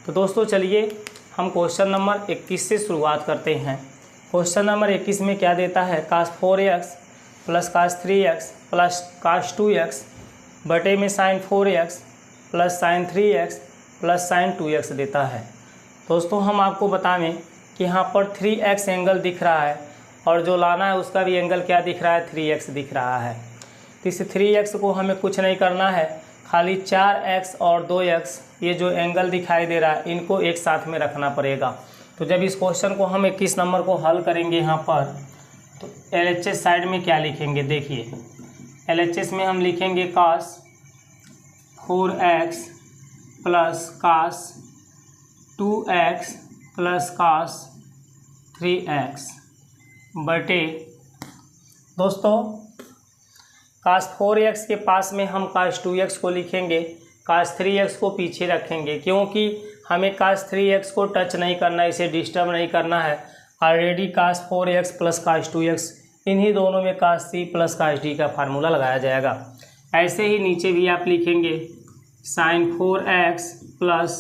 तो दोस्तों चलिए हम क्वेश्चन नंबर 21 से शुरुआत करते हैं। क्वेश्चन नंबर 21 में क्या देता है, cos 4x plus cos 3x plus cos 2x बटे में sin 4x plus sin 3x plus sin 2x देता है। दोस्तों हम आपको बतावें कि यहाँ पर 3x एंगल दिख रहा है और जो लाना है उसका भी एंगल क्या दिख रहा है, 3x दिख रहा है। तो इस 3x को हमें कुछ नहीं करना है, खाली 4x और 2x ये जो एंगल दिखाई दे रहा है इनको एक साथ में रखना पड़ेगा। तो जब इस क्वेश्चन को हम 21 नंबर को हल करेंगे यहाँ पर, तो LHS साइड में क्या लिखेंगे, देखिए LHS में हम लिखेंगे cos 4x plus cos 2x plus cos 3x बटे दोस्तों cos 4x के पास में हम cos 2x को लिखेंगे, cos 3x को पीछे रखेंगे क्योंकि हमें cos 3x को टच नहीं करना, इसे डिस्टर्ब नहीं करना है। Already cos 4x plus cos 2x इन्हीं दोनों में cos c plus cos d का फार्मूला लगाया जाएगा। ऐसे ही नीचे भी आप लिखेंगे sin 4x plus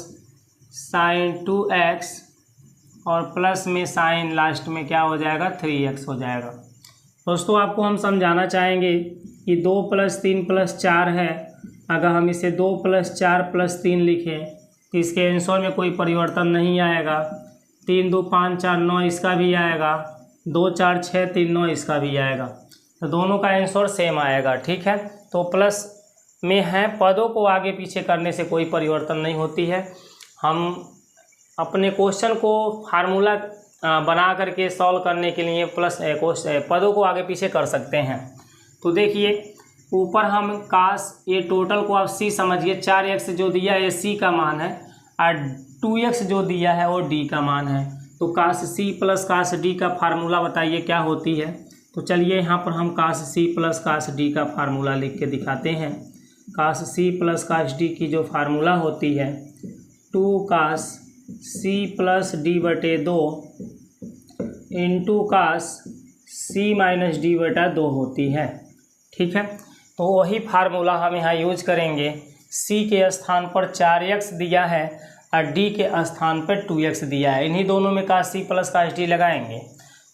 sin 2x और प्लस में sin लास्ट में क्या हो जाएगा, 3x हो जाएगा। दोस्तों आपको हम समझाना चाहेंगे कि 2 + 3 + 4 है, अगर हम इसे 2 + 4 + 3 लिखें तो इसके आंसर में कोई परिवर्तन नहीं आएगा। 3 2 5 4 9 इसका भी आएगा, 2 4 6 3 9 इसका भी आएगा, तो दोनों का आंसर सेम आएगा। ठीक है, तो प्लस में है, पदों को आगे पीछे करने से कोई परिवर्तन नहीं होती है। हम अपने क्वेश्चन को फार्मूला बना करके सॉल्व करने के लिए प्लस पदों को आगे पीछे कर सकते हैं। तो देखिए ऊपर हम cos, ये टोटल को आप c समझिए, 4x जो दिया है ये c का मान है और 2x जो दिया है वो d का मान है। तो cos c plus cos d का फार्मूला बताइए क्या होती है। तो चलिए यहाँ पर हम cos c plus cos d का फार्मूला लिख के दिखाते हैं। cos c plus cos d की जो फार्मूला होती है 2 cos c प्लस d बटे 2 into cos c minus d बटा 2 होती है। ठीक है, तो वही फार्मूला हम यहाँ यूज करेंगे। c के स्थान पर 4x दिया है और d के स्थान पर 2x दिया है, इन्हीं दोनों में cos c plus cos d लगाएंगे।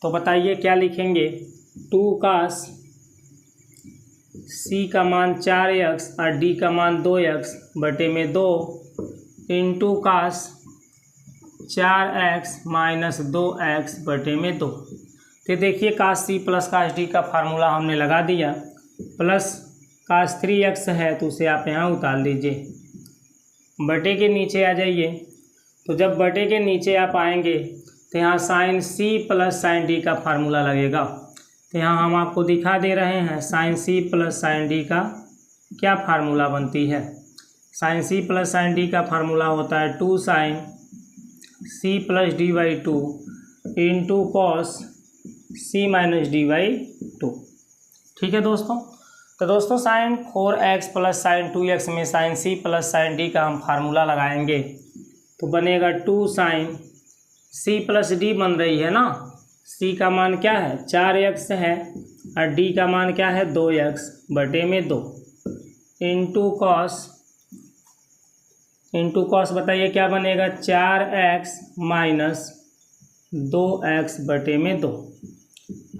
तो बताइए क्या लिखेंगे, 2 cos c का मान 4x और d का मान 2x बटे में 2 into cos 4x minus 2x बटे में 2। तो देखिए cos c plus cos d का फार्मूला हमने लगा दिया, प्लस cos 3x है तो उसे आप यहाँ उतार लीजिए, बटे के नीचे आ जाइए। तो जब बटे के नीचे आप आएंगे तो यहाँ sin c plus sin d का फार्मूला लगेगा। तो यहाँ हम आपको दिखा दे रहे हैं sin c plus sin d का क्या फार्मूला बनती है। sin c plus sin d का फार्मूला होता है 2 sin c plus d by 2 into cos c minus d by 2। ठीक है दोस्तों, तो दोस्तों sin 4x plus sin 2x में sin c plus sin d का हम फार्मूला लगाएंगे तो बनेगा 2 sin c प्लस d बन रही है ना, c का मान क्या है 4x है और d का मान क्या है 2x बटे में 2 इंटू कॉस बताइए क्या बनेगा 4x माइनस 2x बटे में 2।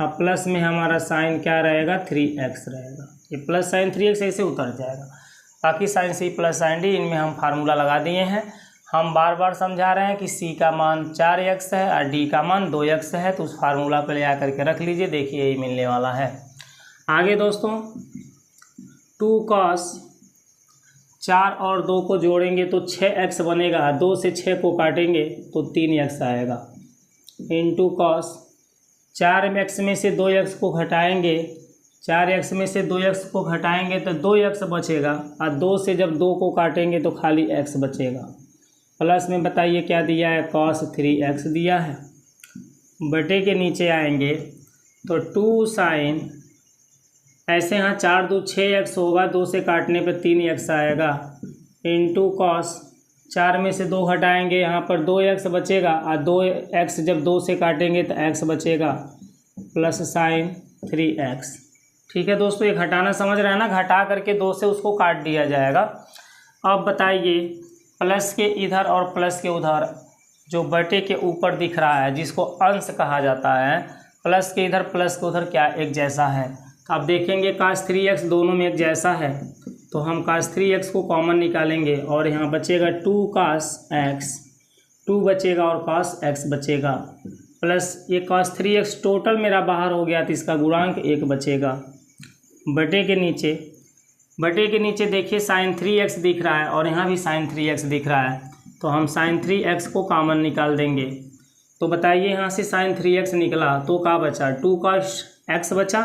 अब प्लस में हमारा साइन क्या रहेगा 3x रहेगा, ये प्लस साइन 3x ऐसे उतर जाएगा। बाकी sine c plus sine d इनमें हम फार्मूला लगा दिए हैं। हम बार बार समझा रहे हैं कि c का मान 4x है और d का मान 2x है, तो उस फार्मूला पे ले आकर के रख लीजिए, देखिए यही मिलने वाला है। आगे दोस्तों 2 cos 4 और 2 को जोड़ेंगे तो 6x बनेगा, 2 से 6 को काटेंगे तो 3x आएगा, इंटू कॉस 4x में से 2x को घटाएंगे, 4x में से 2x को घटाएंगे तो 2x बचेगा और 2 से जब 2 को काटेंगे तो खाली x बचेगा। प्लस में बताइए क्या दिया है cos 3x दिया है, बटे के नीचे आएंगे तो 2 sin, ऐसे यहाँ 4 2 6x होगा, 2 से काटने पर 3x आएगा, इंटू कॉस 4 में से 2 हटाएंगे यहाँ पर 2x बचेगा और 2x जब 2 से काटेंगे तो x बचेगा, प्लस साइन 3x। ठीक है दोस्तों, ये घटाना समझ रहे हैं ना, घटा करके 2 से उसको काट दिया जाएगा। अब बताइए प्लस के इधर और प्लस के उधर जो बटे के ऊपर दिख रहा है जिसको अंश कहा जाता है, प्लस के इधर प्लस के उधर क्या एक जैसा है। तो आप देखेंगे cos 3x दोनों में एक जैसा है, तो हम cos 3x को कॉमन निकालेंगे और यहाँ बचेगा 2 cos x, 2 बचेगा और cos x बचेगा, प्लस ये cos 3x टोटल मेरा बाहर हो गया तो इसका गुणांक 1 बचेगा। बटे के नीचे देखिए sin 3x दिख रहा है और यहाँ भी sin 3x दिख रहा है, तो हम sin 3x को कॉमन निकाल देंगे। तो बताइए यहाँ से sin 3x निकला तो क्या बचा, 2 cos x बचा,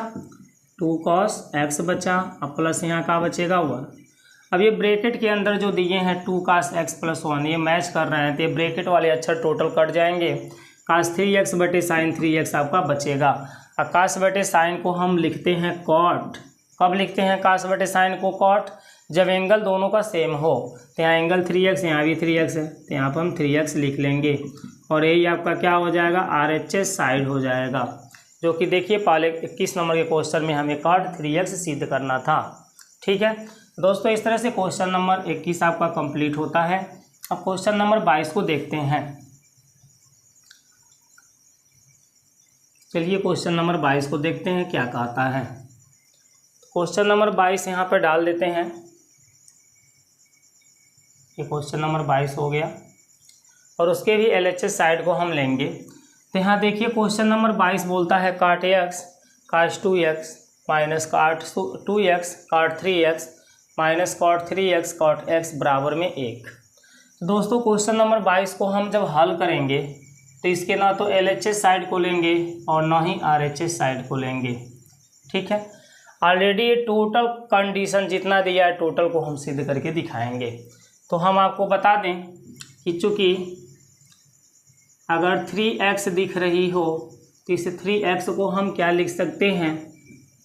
2 cos x बचा, अब प्लस यहाँ का बचेगा 1। अब ये ब्रैकेट के अंदर जो दिए हैं 2 cos x प्लस 1 ये मैच कर रहे हैं, तो ये ब्रैकेट वाले अक्षर टोटल कट जाएंगे, cos 3x बटे sin 3x आपका बचेगा। और cos बटे sin को हम लिखते हैं cot। कब लिखते हैं cos बटे sin को cot, जब एंगल दोनों का सेम हो। तो यहाँ एंगल 3x, यहाँ भी 3x है, तो यहाँ पर हम 3x लिख लेंगे और यही आपका क्या हो जाएगा, RHS साइड हो जाएगा, जो कि देखिए पहले 21 नंबर के क्वेश्चन में हमें cot 3x सिद्ध करना था। ठीक है दोस्तों, इस तरह से क्वेश्चन नंबर 21 आपका कंप्लीट होता है। अब क्वेश्चन नंबर 22 को देखते हैं। चलिए क्वेश्चन नंबर 22 को देखते हैं क्या कहता है। क्वेश्चन नंबर 22 यहाँ पर डाल देते हैं। ये क्वेश्चन नंबर 22 हो गया और उसके भी LHS साइड को हम लेंगे। तो यहाँ देखिए क्वेश्चन नंबर 22 बोलता है cot x cos 2x minus cot 2x cot 3x minus cot 3x cot x बराबर में 1। तो दोस्तों क्वेश्चन नंबर 22 को हम जब हल करेंगे तो इसके ना तो LHS साइड को लेंगे और ना ही RHS साइड को लेंगे। ठीक है, ऑलरेडी ये टोटल कंडीशन जितना दिया है टोटल को हम सिद्ध करके दिखाएंगे। तो हम आपको बता दें कि चूँकि अगर 3x दिख रही हो तो इस 3x को हम क्या लिख सकते हैं,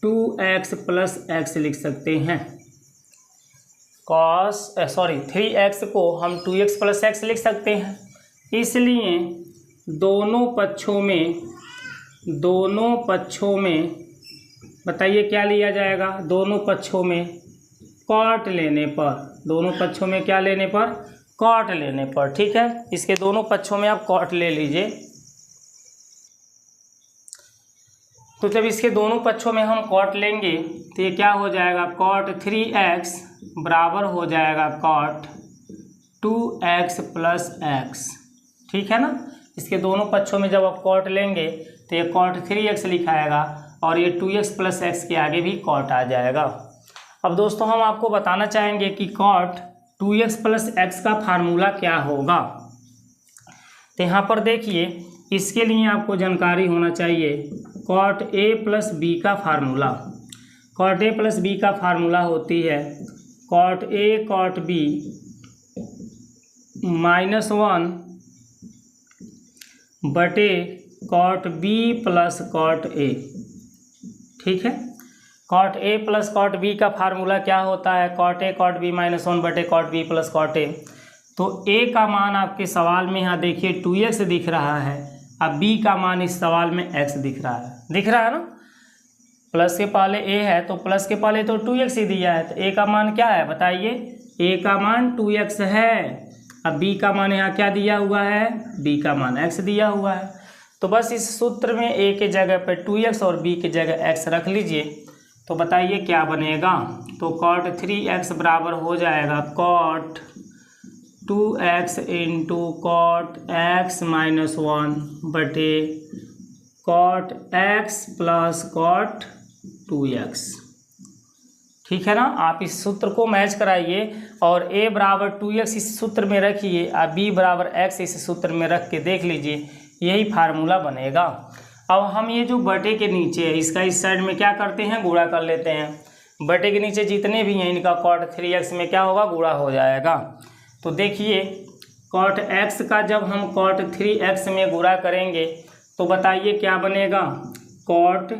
2x प्लस x लिख सकते हैं। 3x को हम 2x प्लस x लिख सकते हैं। इसलिए दोनों पक्षों में बताइए क्या लिया जाएगा, दोनों पक्षों में cot लेने पर, दोनों पक्षों में क्या लेने पर, cot लेने पर। ठीक है, इसके दोनों पक्षों में आप cot ले लीजिए। तो जब इसके दोनों पक्षों में हम cot लेंगे तो ये क्या हो जाएगा, cot 3x बराबर हो जाएगा cot 2x प्लस x। ठीक है ना, इसके दोनों पक्षों में जब आप cot लेंगे तो ये cot 3x लिखाएगा और ये 2x प्लस x के आगे भी cot आ जाएगा। अब दोस्तों हम आपको बताना चाहेंगे कि cot 2x प्लस x का फार्मूला क्या होगा। तो यहाँ पर देखिए इसके लिए आपको जानकारी होना चाहिए cot a प्लस b का formula. cot a plus b का फार्मूला होती है cot a cot b -1 बटे cot b plus cot a। ठीक है, cot a plus cot b का फार्मूला क्या होता है, cot a cot b -1 बटे cot b plus cot a। तो a का मान आपके सवाल में यहाँ देखिए 2x दिख रहा है, अब b का मान इस सवाल में x दिख रहा है ना, प्लस के पहले a है तो प्लस के पहले तो 2x ही दिया है, तो a का मान क्या है बताइए, a का मान 2x है। अब b का मान यहाँ क्या दिया हुआ है, b का मान x दिया हुआ है। तो बस इस सूत्र में a के जगह पर 2x और b के जगह x रख लीजिए, तो बताइए क्या बनेगा। तो cot 3x बराबर हो जाएगा cot 2x into cot x -1 बटे cot x plus cot 2x। ठीक है ना, आप इस सूत्र को मैच कराइए और a बराबर 2x इस सूत्र में रखिए और b बराबर x इस सूत्र में रख के देख लीजिए, यही फार्मूला बनेगा। अब हम ये जो बटे के नीचे है इसका इस साइड में क्या करते हैं, गुणा कर लेते हैं। बटे के नीचे जितने भी हैं इनका cot 3x में क्या होगा, गुणा हो जाएगा। तो देखिए cot x का जब हम cot 3x में गुणा करेंगे तो बताइए क्या बनेगा, cot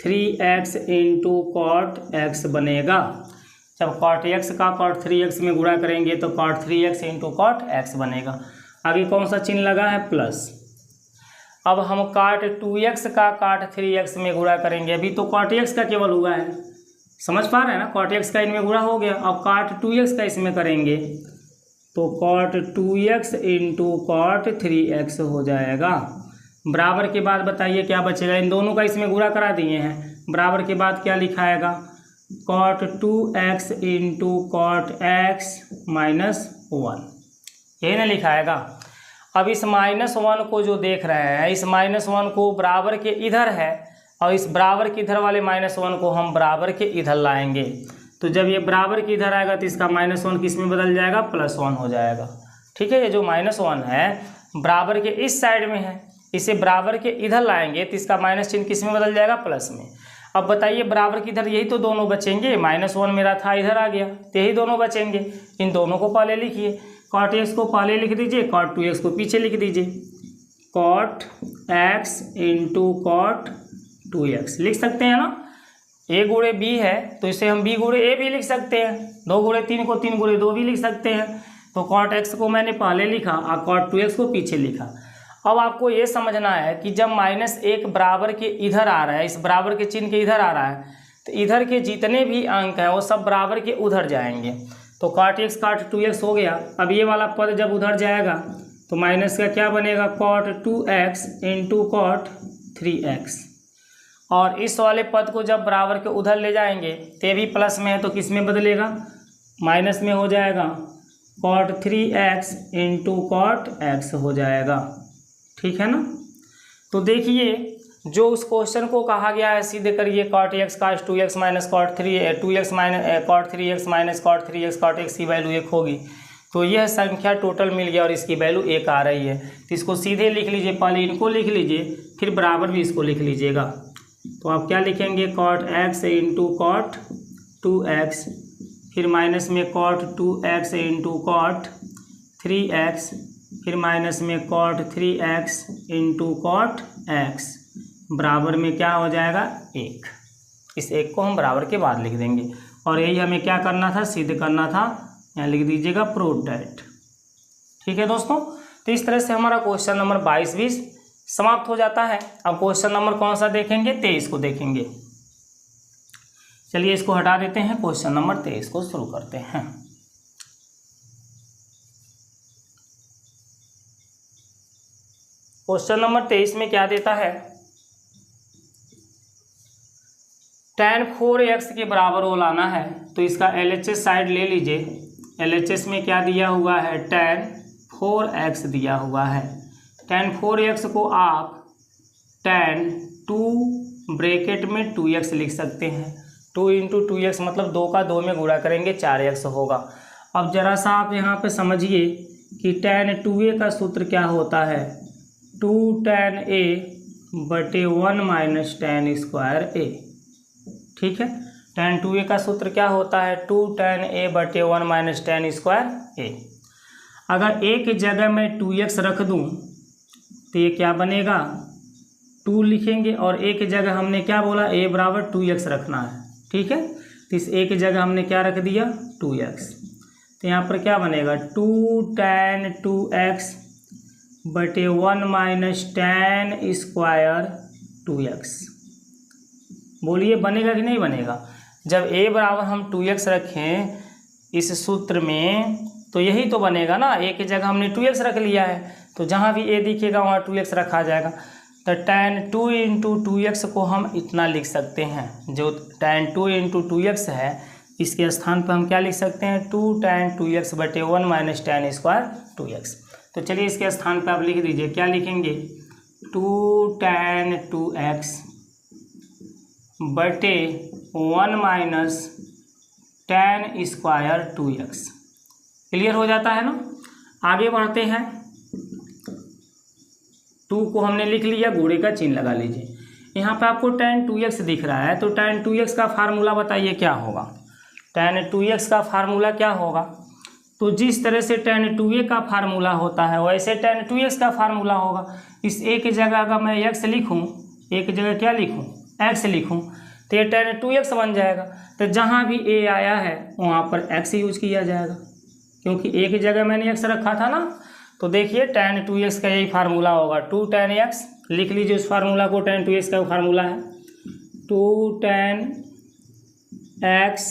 3x into cot x बनेगा। जब cot x का cot 3x में गुणा करेंगे तो cot 3x into cot x बनेगा। आगे कौन सा चिन्ह लगा है, प्लस। अब हम cot 2x का cot 3x में गुणा करेंगे, अभी तो cot x का केवल हुआ है, समझ पा रहे हैं ना, cot x का इनमें गुणा हो गया। अब cot 2x का इसमें करेंगे तो cot 2x into cot 3x हो जाएगा। बराबर के बाद बताइए क्या बचेगा, इन दोनों का इसमें गुणा करा दिए हैं। बराबर के बाद क्या लिखा आएगा, cot 2x into cot x -1, यही ना लिखा आएगा। अब इस -1 को जो देख रहे हैं, इस -1 को बराबर के इधर है और इस बराबर के इधर वाले -1 को हम बराबर के इधर लाएंगे। तो जब ये बराबर के इधर आएगा तो इसका -1 किस में बदल जाएगा, +1 हो जाएगा। ठीक है, ये जो -1 है बराबर के इस साइड में है, इसे बराबर के इधर लाएंगे तो इसका माइनस चिन्ह किस में बदल जाएगा, प्लस में। अब बताइए बराबर के इधर यही तो दोनों बचेंगे, -1 मेरा था इधर आ गया तो यही दोनों बचेंगे। इन दोनों को पहले लिखिए, कॉट x को पहले लिख दीजिए, कॉट 2x को पीछे लिख दीजिए। Cot x into cot 2x लिख सकते हैं ना, a गुणे b है तो इसे हम b गुणे a भी लिख सकते हैं, 2 गुणे 3 को 3 गुणे 2 भी लिख सकते हैं। तो कॉट x को मैंने पहले लिखा और कॉट 2x को पीछे लिखा। अब आपको ये समझना है कि जब -1 बराबर के इधर आ रहा है, इस बराबर के चिन्ह के इधर आ रहा है, तो इधर के जितने भी अंक हैं वो सब बराबर के उधर जाएंगे। तो कॉट x कॉट 2x हो गया। अब ये वाला पद जब उधर जाएगा तो माइनस का क्या बनेगा, cot 2x into cot 3x। और इस वाले पद को जब बराबर के उधर ले जाएंगे तो ये भी प्लस में है तो किस में बदलेगा, माइनस में हो जाएगा, cot 3x into cot x हो जाएगा। ठीक है ना। तो देखिए जो उस क्वेश्चन को कहा गया है सीधे करिए, cot x cot 2x minus cot 2x minus cot 3x minus cot 3x cot x की वैल्यू 1 होगी। तो यह संख्या टोटल मिल गया और इसकी वैल्यू 1 आ रही है। तो इसको सीधे लिख लीजिए, पहले इनको लिख लीजिए फिर बराबर भी इसको लिख लीजिएगा। तो आप क्या लिखेंगे, cot x into cot 2x, फिर माइनस में cot 2x into cot 3x, फिर माइनस में cot 3x into cot x, बराबर में क्या हो जाएगा, 1। इस 1 को हम बराबर के बाद लिख देंगे और यही हमें क्या करना था, सिद्ध करना था। यहाँ लिख दीजिएगा प्रूव दैट। ठीक है दोस्तों, तो इस तरह से हमारा क्वेश्चन नंबर 22-20 समाप्त हो जाता है। अब क्वेश्चन नंबर कौन सा देखेंगे, 23 को देखेंगे। चलिए इसको हटा देते हैं, क्वेश्चन नंबर 23 को शुरू करते हैं। क्वेश्चन नंबर 23 में क्या देता है, tan 4x के बराबर वो लाना है। तो इसका LHS साइड ले लीजिए। LHS में क्या दिया हुआ है, tan 4x दिया हुआ है। tan 4x को आप tan 2 ब्रैकेट में 2x लिख सकते हैं। 2 इंटू 2x मतलब 2 का 2 में गुणा करेंगे 4x होगा। अब जरा सा आप यहाँ पे समझिए कि tan 2a का सूत्र क्या होता है, 2 tan a बटे 1 माइनस tan स्क्वायर a। ठीक है, tan 2a का सूत्र क्या होता है, 2 tan a बटे 1 माइनस tan स्क्वायर a। अगर a की जगह मैं 2x रख दूं तो ये क्या बनेगा, 2 लिखेंगे और a की जगह हमने क्या बोला, a बराबर 2x रखना है। ठीक है, तो इस a की जगह हमने क्या रख दिया, 2x। तो यहाँ पर क्या बनेगा, 2 tan 2x बटे 1 माइनस tan स्क्वायर 2x। बोलिए बनेगा कि नहीं बनेगा। जब a बराबर हम 2x रखें इस सूत्र में तो यही तो बनेगा ना, a की जगह हमने 2x रख लिया है तो जहाँ भी a दिखेगा वहाँ 2x रखा जाएगा। तो tan 2 इंटू 2x को हम इतना लिख सकते हैं, जो tan 2 इंटू 2x है इसके स्थान पर हम क्या लिख सकते हैं, 2 tan 2x बटे 1 माइनस tan स्क्वायर 2x। तो चलिए इसके स्थान पर आप लिख दीजिए, क्या लिखेंगे, 2 tan 2x बटे 1 minus tan square 2x। Clear हो जाता है ना। आगे बढ़ते हैं, 2 को हमने लिख लिया, गुणे का चिन्ह लगा लीजिए। यहाँ पे आपको tan 2x दिख रहा है तो tan 2x का फार्मूला बताइए क्या होगा। tan 2x का फार्मूला क्या होगा, तो जिस तरह से tan 2a का फार्मूला होता है वैसे tan 2x का फार्मूला होगा। इस a की जगह अगर मैं x लिखूँ, a की जगह क्या लिखूँ, x लिखूँ, तो ये tan 2x बन जाएगा। तो जहाँ भी a आया है वहाँ पर x यूज किया जाएगा, क्योंकि a की जगह मैंने x रखा था ना। तो देखिए tan 2x का यही फार्मूला होगा, 2 tan x लिख लीजिए उस फार्मूला को। tan 2x का फार्मूला है 2 tan x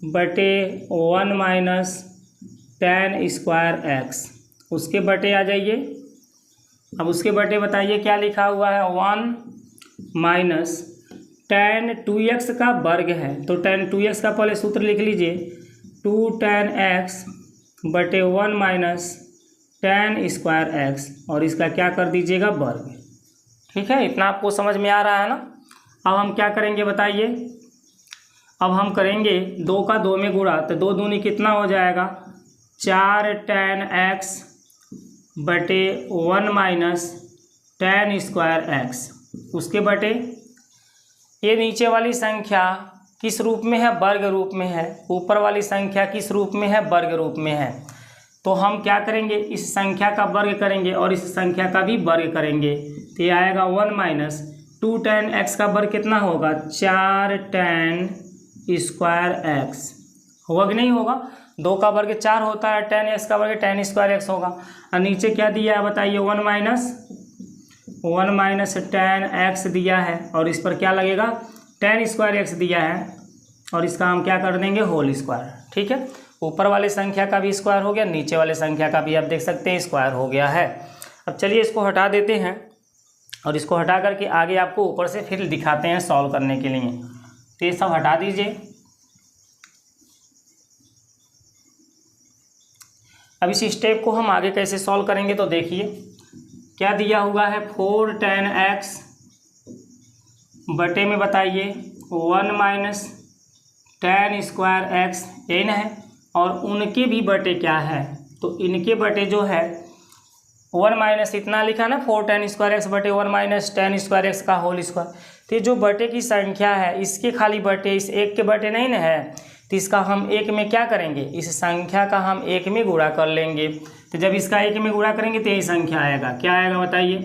बटे 1 माइनस टेन स्क्वायर एक्स, उसके बटे आ जाइए। अब उसके बटे बताइए क्या लिखा हुआ है, 1 माइनस टेन 2x का वर्ग है, तो टेन 2x का पहले सूत्र लिख लीजिए, 2 tan x बटे 1 माइनस टेन स्क्वायर एक्स, और इसका क्या कर दीजिएगा वर्ग। ठीक है, इतना आपको समझ में आ रहा है ना। अब हम क्या करेंगे बताइए, अब हम करेंगे 2 का 2 में गुणा, तो 2 दूनी कितना हो जाएगा, 4 tan x बटे 1 माइनस टेन स्क्वायर एक्स, उसके बटे ये नीचे वाली संख्या किस रूप में है, वर्ग रूप में है, ऊपर वाली संख्या किस रूप में है, वर्ग रूप में है। तो हम क्या करेंगे, इस संख्या का वर्ग करेंगे और इस संख्या का भी वर्ग करेंगे, तो ये आएगा 1 माइनस 2 tan x का वर्ग कितना होगा, 4 tan स्क्वायर एक्स, होगा कि नहीं होगा, 2 का वर्ग 4 होता है, tan x का वर्ग tan स्क्वायर एक्स होगा। और नीचे क्या दिया है बताइए, 1 माइनस tan x दिया है, और इस पर क्या लगेगा, tan स्क्वायर x दिया है, और इसका हम क्या कर देंगे, होल स्क्वायर। ठीक है, ऊपर वाले संख्या का भी स्क्वायर हो गया, नीचे वाले संख्या का भी आप देख सकते हैं स्क्वायर हो गया है। अब चलिए इसको हटा देते हैं, और इसको हटा करके आगे आपको ऊपर से फिर दिखाते हैं सॉल्व करने के लिए। तो ये सब हटा दीजिए। अब इस स्टेप को हम आगे कैसे सॉल्व करेंगे, तो देखिए क्या दिया हुआ है, 4 tan x बटे में बताइए 1 minus tan square x n है, और उनके भी बटे क्या है, तो इनके बटे जो है 1 माइनस इतना लिखा ना, 4 tan स्क्वायर एक्स बटे 1 माइनस टेन स्क्वायर एक्स का होल स्क्वायर। तो जो बटे की संख्या है इसके खाली बटे, इस एक के बटे नहीं ना है, तो इसका हम एक में क्या करेंगे, इस संख्या का हम एक में गुणा कर लेंगे। तो जब इसका एक में गुणा करेंगे तो यही संख्या आएगा, क्या आएगा बताइए,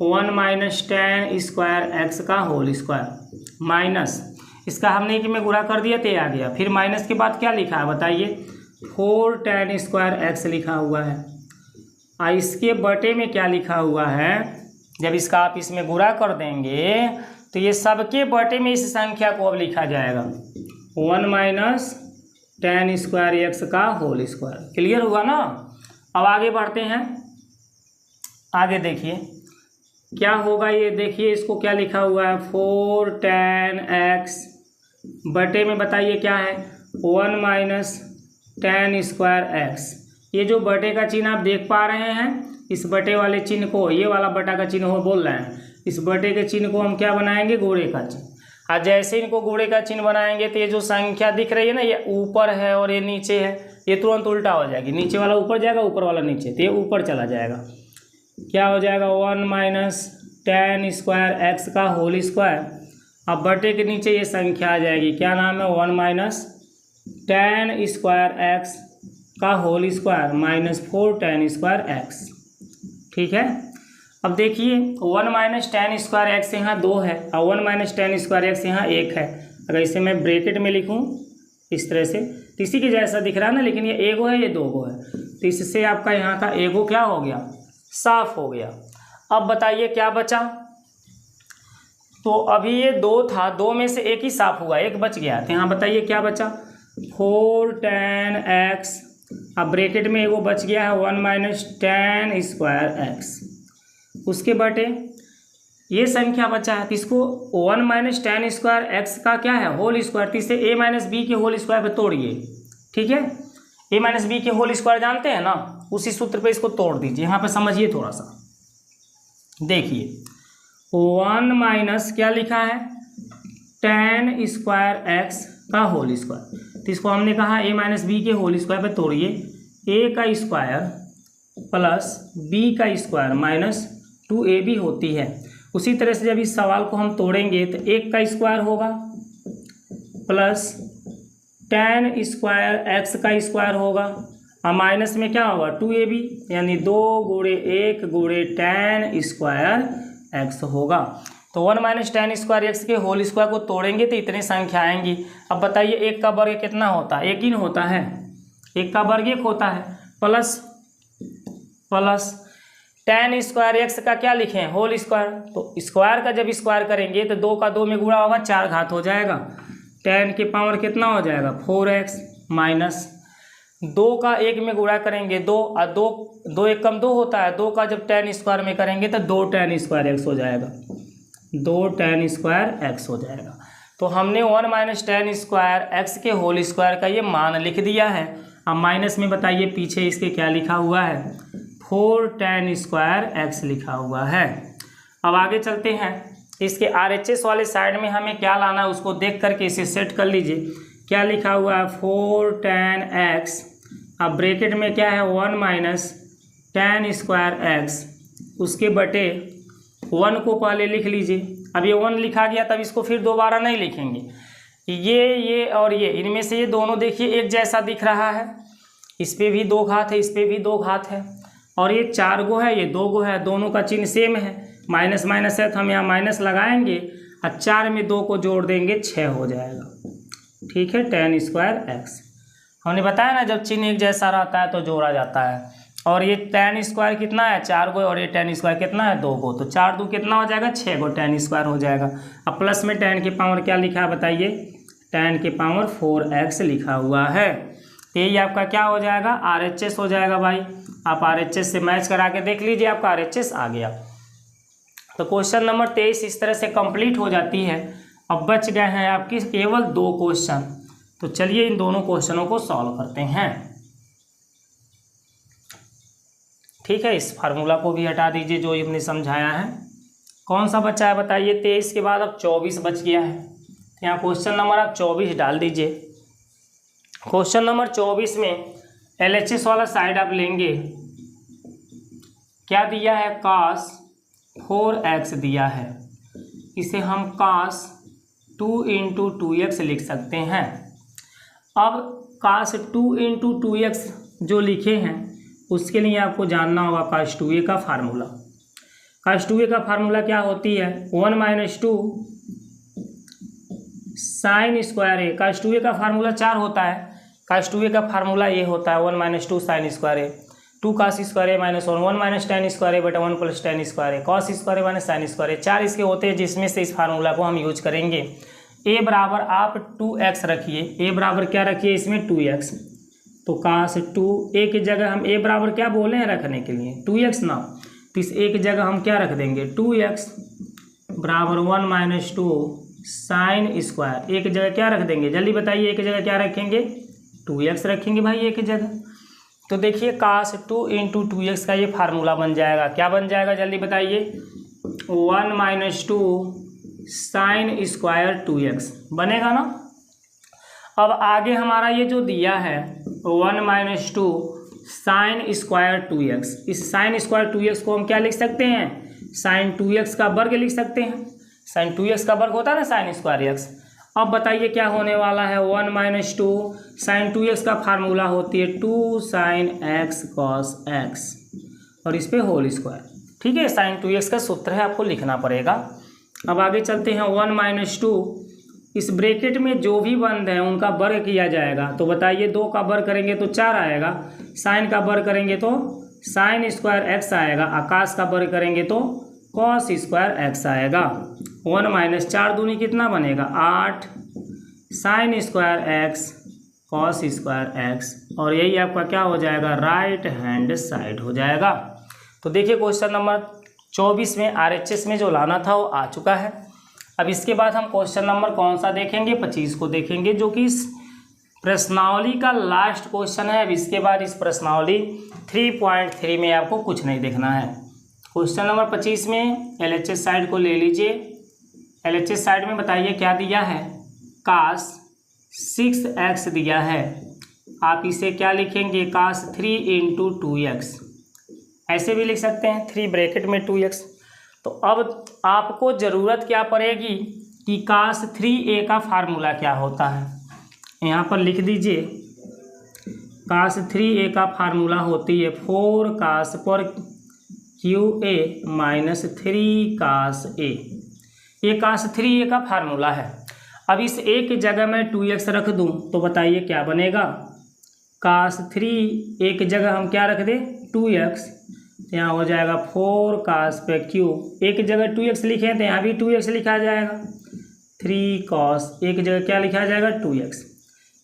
1 माइनस टेन स्क्वायर एक्स का होल स्क्वायर, माइनस इसका हमने एक में गुणा कर दिया तो ये आ गया। फिर माइनस के बाद क्या लिखा है बताइए, 4 tan स्क्वायर एक्स लिखा हुआ है, और इसके बटे में क्या लिखा हुआ है, जब इसका आप इसमें गुणा कर देंगे तो ये सबके बटे में इस संख्या को अब लिखा जाएगा, 1 माइनस टेन स्क्वायर एक्स का होल स्क्वायर। क्लियर हुआ ना। अब आगे बढ़ते हैं, आगे देखिए क्या होगा, ये देखिए इसको क्या लिखा हुआ है, 4 tan x बटे में बताइए क्या है, 1 माइनस टेन स्क्वायर एक्स। ये जो बटे का चिन्ह आप देख पा रहे हैं, इस बटे वाले चिन्ह को, ये वाला बटा का चिन्ह हो बोल रहे हैं, इस बटे के चिन्ह को हम क्या बनाएंगे, गोड़े का चिन्ह। और जैसे इनको गोड़े का चिन्ह बनाएंगे तो ये जो संख्या दिख रही है ना, ये ऊपर है और ये नीचे है, ये तुरंत उल्टा हो जाएगी, नीचे वाला ऊपर जाएगा, ऊपर वाला नीचे, तो ये ऊपर चला जाएगा। क्या हो जाएगा, 1 माइनस टेन स्क्वायर एक्स का होल स्क्वायर। अब बटे के नीचे ये संख्या आ जाएगी, क्या नाम है, 1 माइनस टेन स्क्वायर एक्स का whole square minus 4 tan square x. ठीक है, अब देखिए 1 माइनस टेन स्क्वायर एक्स यहाँ 2 है, और 1 माइनस टेन स्क्वायर एक्स यहाँ 1 है। अगर इसे मैं ब्रैकेट में लिखूँ इस तरह से, तो इसी के जैसा दिख रहा है ना, लेकिन ये एगो है, ये 2 गो है, तो इससे आपका यहाँ का एगो क्या हो गया, साफ हो गया। अब बताइए क्या बचा, तो अभी ये 2 था, 2 में से एक ही साफ हुआ, एक बच गया, तो यहाँ बताइए क्या बचा, 4 tan x, अब ब्रैकेट में एगो बच गया है 1 माइनस टेन स्क्वायर एक्स, उसके बटे ये संख्या बचा है, तो इसको 1 माइनस टेन स्क्वायर एक्स का क्या है, होल स्क्वायर, तो इसे ए माइनस बी के होल स्क्वायर पे तोड़िए। ठीक है, ए माइनस बी के होल स्क्वायर जानते हैं ना, उसी सूत्र पे इसको तोड़ दीजिए। यहाँ पे समझिए थोड़ा सा, देखिए 1 माइनस क्या लिखा है, टेन स्क्वायर एक्स का होल स्क्वायर, तो इसको हमने कहा ए माइनस बी के होल स्क्वायर पे तोड़िए, ए का स्क्वायर प्लस बी का स्क्वायर माइनस 2ab होती है। उसी तरह से जब इस सवाल को हम तोड़ेंगे तो 1 का स्क्वायर होगा प्लस टेन स्क्वायर एक्स का स्क्वायर होगा, और माइनस में क्या होगा 2ab, यानी 2 गुणे 1 गुणे टेन स्क्वायर एक्स होगा। तो 1 माइनस टेन स्क्वायर एक्स के होल स्क्वायर को तोड़ेंगे तो इतनी संख्या आएंगी। अब बताइए 1 का वर्ग कितना होता है, 1 ही होता है, 1 का वर्ग 1 होता है, प्लस टेन स्क्वायर एक्स का क्या लिखें, होल स्क्वायर। तो स्क्वायर का जब स्क्वायर करेंगे तो 2 का 2 में गुणा होगा, 4 घात हो जाएगा, टेन के पावर कितना हो जाएगा 4x, माइनस 2 का 1 में गुणा करेंगे 2 और 2 1 कम 2 होता है, 2 का जब tan स्क्वायर में करेंगे तो 2 tan स्क्वायर x हो जाएगा, 2 tan स्क्वायर x हो जाएगा। तो हमने 1 माइनस tan स्क्वायर x के होल स्क्वायर का ये मान लिख दिया है। अब माइनस में बताइए पीछे इसके क्या लिखा हुआ है, 4 tan स्क्वायर x लिखा हुआ है। अब आगे चलते हैं, इसके RHS वाले साइड में हमें क्या लाना है उसको देख करके इसे सेट कर लीजिए। क्या लिखा हुआ है, 4 tan x, अब ब्रैकेट में क्या है 1 माइनस tan स्क्वायर x, उसके बटे 1 को पहले लिख लीजिए। अब ये 1 लिखा गया तब इसको फिर दोबारा नहीं लिखेंगे, ये और ये इनमें से ये दोनों देखिए एक जैसा दिख रहा है, इस पर भी 2 घात है, इस पर भी 2 घात है, और ये 4 गो है, ये 2 गो है, दोनों का चिन्ह सेम है, माइनस माइनस है तो हम यहाँ माइनस लगाएंगे और 4 में 2 को जोड़ देंगे 6 हो जाएगा। ठीक है, tan स्क्वायर x हमने बताया ना जब चिन्ह एक जैसा रहता है तो जोड़ा जाता है। और ये tan स्क्वायर कितना है 4 गो, और ये tan स्क्वायर कितना है 2 गो, तो 4 2 कितना हो जाएगा 6 गो tan स्क्वायर हो जाएगा। अब प्लस में tan की पावर क्या लिखा है बताइए, tan की पावर 4x लिखा हुआ है। तो यही आपका क्या हो जाएगा, RHS हो जाएगा भाई। आप RHS से मैच करा के देख लीजिए, आपका RHS आ गया। तो क्वेश्चन नंबर 23 इस तरह से कंप्लीट हो जाती है। अब बच गए हैं आपकी केवल 2 क्वेश्चन, तो चलिए इन दोनों क्वेश्चनों को सॉल्व करते हैं। ठीक है, इस फार्मूला को भी हटा दीजिए जो हमने समझाया है। कौन सा बचा है बताइए, 23 के बाद अब 24 बच गया है, तो यहाँ क्वेश्चन नंबर आप 24 डाल दीजिए। क्वेश्चन नंबर 24 में LHS वाला साइड आप लेंगे, क्या दिया है cos 4x दिया है, इसे हम cos 2 × 2x लिख सकते हैं। अब cos 2 × 2x जो लिखे हैं उसके लिए आपको जानना होगा cos 2a का फार्मूला। cos 2a का फार्मूला क्या होती है, 1 माइनस 2 साइन स्क्वायर ए। cos 2a का फार्मूला 4 होता है, cos 2a का फार्मूला ये होता है 1 माइनस 2 साइन स्क्वायर ए, 2 cos स्क्वायर ए माइनस 1 माइनस tan स्क्वायर ए बटा 1 प्लस tan स्क्वायर ए, cos स्क्वायर ए माइनस साइन स्क्वायर ए। 4 इसके होते हैं जिसमें से इस फार्मूला को हम यूज करेंगे। a बराबर आप 2x रखिए, a बराबर क्या रखिए इसमें 2x, तो cos 2 a की जगह हम a बराबर क्या बोले हैं रखने के लिए 2x ना, तो इस a की जगह हम क्या रख देंगे 2x बराबर 1 माइनस 2 साइन स्क्वायर। a की जगह क्या रख देंगे जल्दी बताइए, a की जगह क्या रखेंगे 2x रखेंगे भाई a की जगह। तो देखिए cos 2 × 2x का ये फार्मूला बन जाएगा, क्या बन जाएगा जल्दी बताइए, 1 माइनस 2 साइन स्क्वायर 2x बनेगा ना। अब आगे हमारा ये जो दिया है 1 माइनस 2 साइन स्क्वायर 2x, इस साइन स्क्वायर 2x को हम क्या लिख सकते हैं, साइन 2x का वर्ग लिख सकते हैं। साइन 2x का वर्ग होता है ना साइन स्क्वायर x। अब बताइए क्या होने वाला है, 1 माइनस 2 साइन 2x का फार्मूला होती है 2 साइन x कॉस x, और इस पे होल स्क्वायर। ठीक है, साइन 2x का सूत्र है, आपको लिखना पड़ेगा। अब आगे चलते हैं, 1 माइनस 2 इस ब्रैकेट में जो भी बंद है उनका वर्ग किया जाएगा, तो बताइए 2 का वर्ग करेंगे तो 4 आएगा, साइन का वर्ग करेंगे तो साइन स्क्वायर x आएगा, आकाश का वर्ग करेंगे तो कॉस स्क्वायर x आएगा। 1 माइनस 4 दूनी कितना बनेगा 8 sine square x cos square x, और यही आपका क्या हो जाएगा राइट हैंड साइड हो जाएगा। तो देखिए क्वेश्चन नंबर 24 में RHS में जो लाना था वो आ चुका है। अब इसके बाद हम क्वेश्चन नंबर कौन सा देखेंगे, 25 को देखेंगे, जो कि इस प्रश्नावली का लास्ट क्वेश्चन है। अब इसके बाद इस प्रश्नावली 3.3 में आपको कुछ नहीं देखना है। क्वेश्चन नंबर 25 में LHS साइड को ले लीजिए। LHS साइड में बताइए क्या दिया है, cos 6x दिया है, आप इसे क्या लिखेंगे cos 3 × 2x, ऐसे भी लिख सकते हैं 3 ब्रैकेट में 2x। तो अब आपको ज़रूरत क्या पड़ेगी कि cos 3a का फार्मूला क्या होता है, यहाँ पर लिख दीजिए। cos 3a का फार्मूला होती है 4 cos पर QA माइनस 3 cos a, ये cos 3a का फार्मूला है। अब इस a की जगह मैं 2x रख दूं तो बताइए क्या बनेगा, cos 3a की जगह हम क्या रख दें 2x, यहाँ हो जाएगा 4 cos पे q, a की जगह 2x लिखे तो यहाँ भी 2x लिखा जाएगा, 3 cos, a की जगह क्या लिखा जाएगा 2x।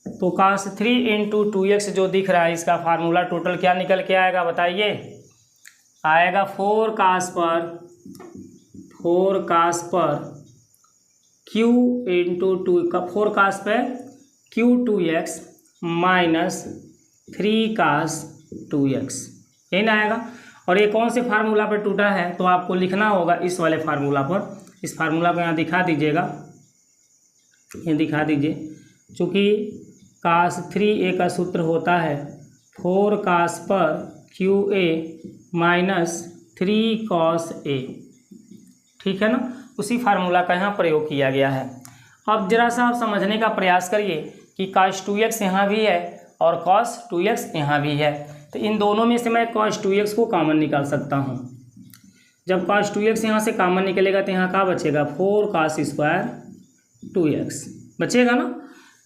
तो cos 3 इंटू 2x जो दिख रहा है इसका फार्मूला टोटल क्या निकल के आएगा बताइए। आएगा 4 cos पर q इंटू 2 का 4 cos पे q 2x minus 3 cos 2x यही ना आएगा। और ये कौन से फार्मूला पर टूटा है तो आपको लिखना होगा इस वाले फार्मूला पर। इस फार्मूला को यहाँ दिखा दीजिएगा, ये दिखा दीजिए। चूँकि cos 3a का सूत्र होता है 4 cos पर qa माइनस 3 cos a, ठीक है ना। उसी फार्मूला का यहाँ प्रयोग किया गया है। अब जरा सा आप समझने का प्रयास करिए कि cos 2x यहाँ भी है और cos 2x यहाँ भी है, तो इन दोनों में से मैं cos 2x को कॉमन निकाल सकता हूँ। जब cos 2x यहाँ से कॉमन निकलेगा तो यहाँ क्या बचेगा 4 cos स्क्वायर 2x बचेगा ना।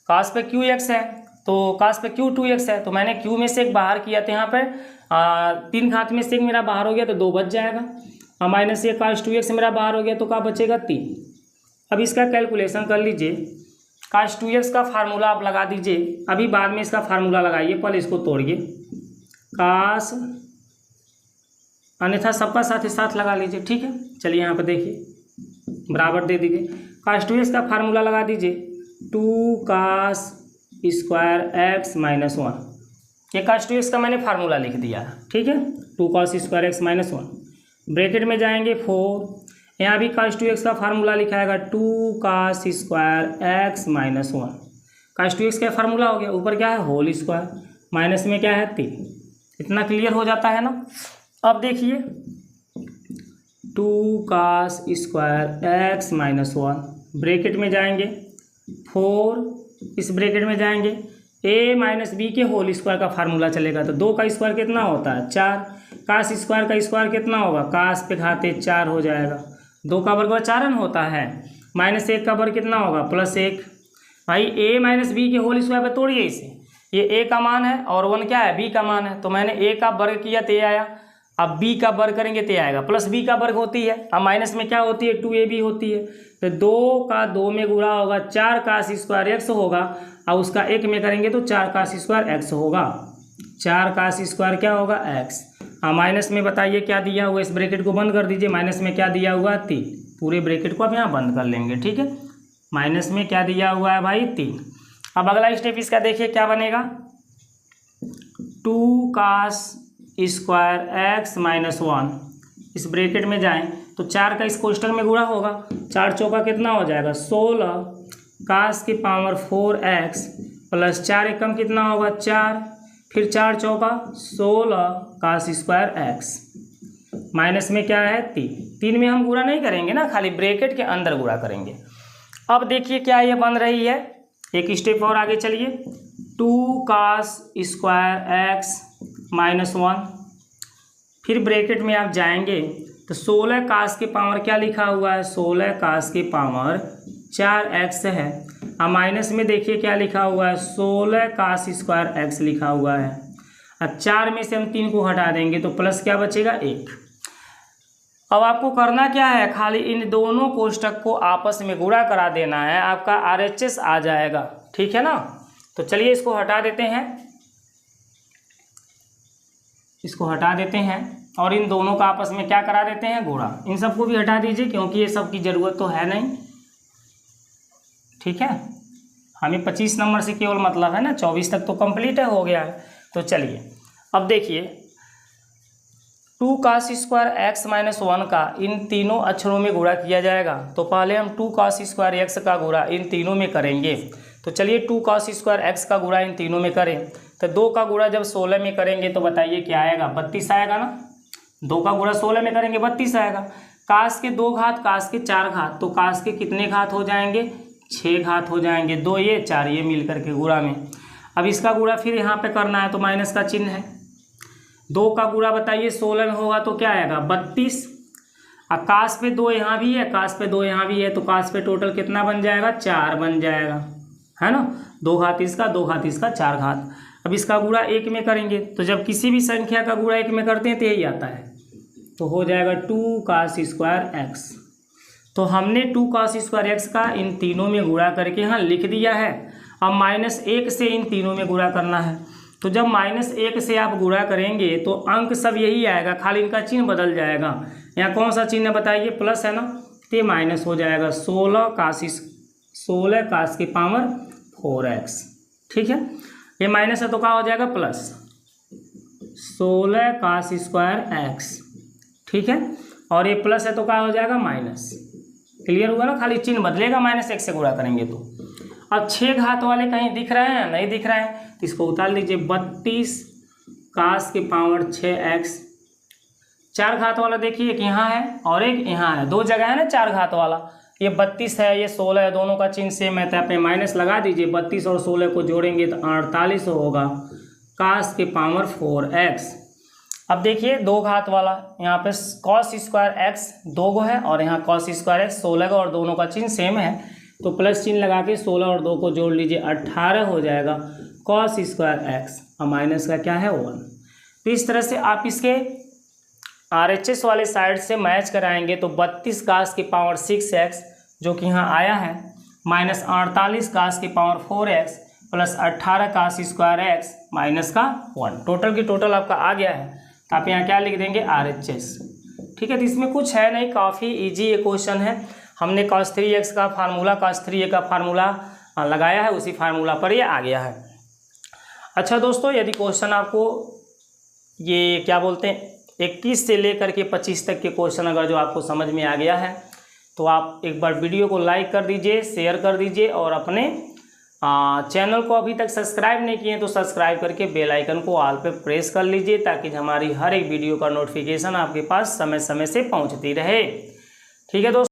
cos पे qx है तो cos पे q 2x है, तो मैंने q में से एक बाहर किया तो यहाँ पे 3 घात में से एक मेरा बाहर हो गया तो 2 बच जाएगा, और माइनस ये cos 2x मेरा बाहर हो गया तो क्या बचेगा 3। अब इसका कैलकुलेशन कर लीजिए। cos 2x का फार्मूला आप लगा दीजिए, अभी बाद में इसका फार्मूला लगाइए, पहले इसको तोड़िए। cos अन्यथा सबका साथ ही साथ लगा लीजिए, ठीक है। चलिए यहाँ पर देखिए बराबर दे दीजिए। cos 2x का फार्मूला लगा दीजिए 2 cos स्क्वायर x माइनस 1। ये cos 2x का मैंने फार्मूला लिख दिया, ठीक है। 2 cos square x minus 1 bracket में जाएंगे 4, यहाँ भी cos 2x का फार्मूला लिखाएगा 2 cos square x minus 1। cos 2x का फार्मूला हो गया, ऊपर क्या है होल स्क्वायर, माइनस में क्या है 3। इतना क्लियर हो जाता है ना। अब देखिए 2 cos square x minus 1 bracket में जाएंगे 4, इस ब्रैकेट में जाएंगे a माइनस बी के होल स्क्वायर का फार्मूला चलेगा, तो 2 का स्क्वायर कितना होता है 4, cos स्क्वायर का स्क्वायर कितना होगा cos पे घाते 4 हो जाएगा, 2 का वर्ग 4 होता है, माइनस 1 का वर्ग कितना होगा +1। भाई a माइनस बी के होल स्क्वायर पे तोड़िए इसे, ये a का मान है और 1 क्या है b का मान है, तो मैंने a का वर्ग किया तो आया, अब b का वर्ग करेंगे तो आएगा, प्लस b का वर्ग होती है, अब माइनस में क्या होती है 2ab होती है, तो 2 का 2 में गुणा होगा 4 cos स्क्वायर x होगा, और उसका 1 में करेंगे तो 4 cos स्क्वायर x होगा, 4 cos स्क्वायर क्या होगा x। अब माइनस में बताइए क्या दिया हुआ, इस ब्रैकेट को बंद कर दीजिए, माइनस में क्या दिया हुआ 3, पूरे ब्रैकेट को आप यहाँ बंद कर लेंगे, ठीक है। माइनस में क्या दिया हुआ है भाई 3। अब अगला स्टेप इसका देखिए क्या बनेगा 2 cos स्क्वायर x माइनस 1, इस ब्रैकेट में जाएं तो 4 का इस कोष्टक में गुणा होगा, 4 चौका कितना हो जाएगा 16 cos की पावर 4x प्लस 4 एकम कितना होगा 4, फिर 4 चौका 16 cos स्क्वायर x माइनस में क्या है 3 में हम गुणा नहीं करेंगे ना, खाली ब्रैकेट के अंदर गुणा करेंगे। अब देखिए क्या ये बन रही है, एक स्टेप और आगे चलिए 2 cos स्क्वायर x माइनस 1, फिर ब्रैकेट में आप जाएंगे तो 16 cos की पावर क्या लिखा हुआ है 16 cos की पावर 4x है, अब माइनस में देखिए क्या लिखा हुआ है 16 cos स्क्वायर x लिखा हुआ है, अब 4 में से हम 3 को हटा देंगे तो प्लस क्या बचेगा 1। अब आपको करना क्या है, खाली इन दोनों कोष्टक को आपस में गुणा करा देना है, आपका RHS आ जाएगा, ठीक है ना। तो चलिए इसको हटा देते हैं, इसको हटा देते हैं और इन दोनों का आपस में क्या करा देते हैं गुणा। इन सबको भी हटा दीजिए क्योंकि ये सब की ज़रूरत तो है नहीं, ठीक है। हमें 25 नंबर से केवल मतलब है ना, 24 तक तो कंप्लीट है, हो गया है। तो चलिए अब देखिए 2 cos स्क्वायर x माइनस 1 का इन तीनों अक्षरों में गुणा किया जाएगा, तो पहले हम 2 cos स्क्वायर x का गुणा इन तीनों में करेंगे। तो चलिए 2 cos स्क्वायर x का गुणा इन तीनों में करें, तो 2 का गुणा जब 16 में करेंगे तो बताइए क्या आएगा 32 आएगा ना। 2 का गुणा 16 में करेंगे 32 आएगा। कास के 2 घात कास के 4 घात, तो कास के कितने घात हो जाएंगे 6 घात हो जाएंगे, 2 ये 4 ये मिल करके गुणा में। अब इसका गुणा फिर यहाँ पे करना है तो माइनस का चिन्ह है। 2 का गुणा बताइए 16 में होगा तो क्या आएगा 32। अब कास पे 2 यहाँ भी है, कास पे 2 यहाँ भी है, तो कास पे टोटल कितना बन जाएगा 4 बन जाएगा, है ना। 2 घात इसका 2 घात इसका 4 घात। अब इसका गुणा 1 में करेंगे, तो जब किसी भी संख्या का गुणा 1 में करते हैं तो यही आता है, तो हो जाएगा 2 cos स्क्वायर x। तो हमने 2 cos स्क्वायर x का इन तीनों में गुणा करके यहाँ लिख दिया है। अब -1 से इन तीनों में गुणा करना है। तो जब -1 से आप गुणा करेंगे तो अंक सब यही आएगा, खाली इनका चिन्ह बदल जाएगा। यहाँ कौन सा चिन्ह बताइए, प्लस है ना, तो ये माइनस हो जाएगा 16 cos की पावर 4x। ठीक है, ये माइनस है तो क्या हो जाएगा प्लस 16 cos स्क्वायर x। ठीक है, और ये प्लस है तो क्या हो जाएगा माइनस। क्लियर हुआ ना, खाली चिन्ह बदलेगा -1 से गुणा करेंगे तो। अब 6 घात वाले कहीं दिख रहे हैं, नहीं दिख रहे हैं, तो इसको उतार लीजिए। 32 cos की पावर 6x। 4 घात वाला देखिए, एक यहाँ है और एक यहाँ है, दो जगह है ना 4 घात वाला। ये 32 है, ये 16 है, दोनों का चिन्ह सेम है तो आप माइनस लगा दीजिए। 32 और 16 को जोड़ेंगे तो 48 होगा cos की पावर 4x। अब देखिए 2 घात वाला, यहाँ पे cos स्क्वायर x 2 गो है और यहाँ cos स्क्वायर x 16 का, और दोनों का चिन्ह सेम है तो प्लस चिन्ह लगा के 16 और 2 को जोड़ लीजिए, 18 हो जाएगा cos स्क्वायर x, और माइनस का क्या है 1। तो इस तरह से आप इसके RHS वाले साइड से मैच कराएंगे तो 32 cos की पावर 6x जो कि यहाँ आया है, माइनस 48 cos की power 4x plus 18 cos square x minus का 1। टोटल की टोटल आपका आ गया है, तो आप यहाँ क्या लिख देंगे RHS। ठीक है, तो इसमें कुछ है नहीं, काफ़ी इजी ये क्वेश्चन है। हमने cos 3x का फार्मूला, cos 3a का फार्मूला लगाया है, उसी फार्मूला पर ये आ गया है। अच्छा दोस्तों, यदि क्वेश्चन आपको ये क्या बोलते हैं 21 से लेकर के 25 तक के क्वेश्चन अगर जो आपको समझ में आ गया है तो आप एक बार वीडियो को लाइक कर दीजिए, शेयर कर दीजिए, और अपने चैनल को अभी तक सब्सक्राइब नहीं किए तो सब्सक्राइब करके बेल आइकन को ऑल पे प्रेस कर लीजिए, ताकि हमारी हर एक वीडियो का नोटिफिकेशन आपके पास समय समय से पहुंचती रहे। ठीक है दोस्तों।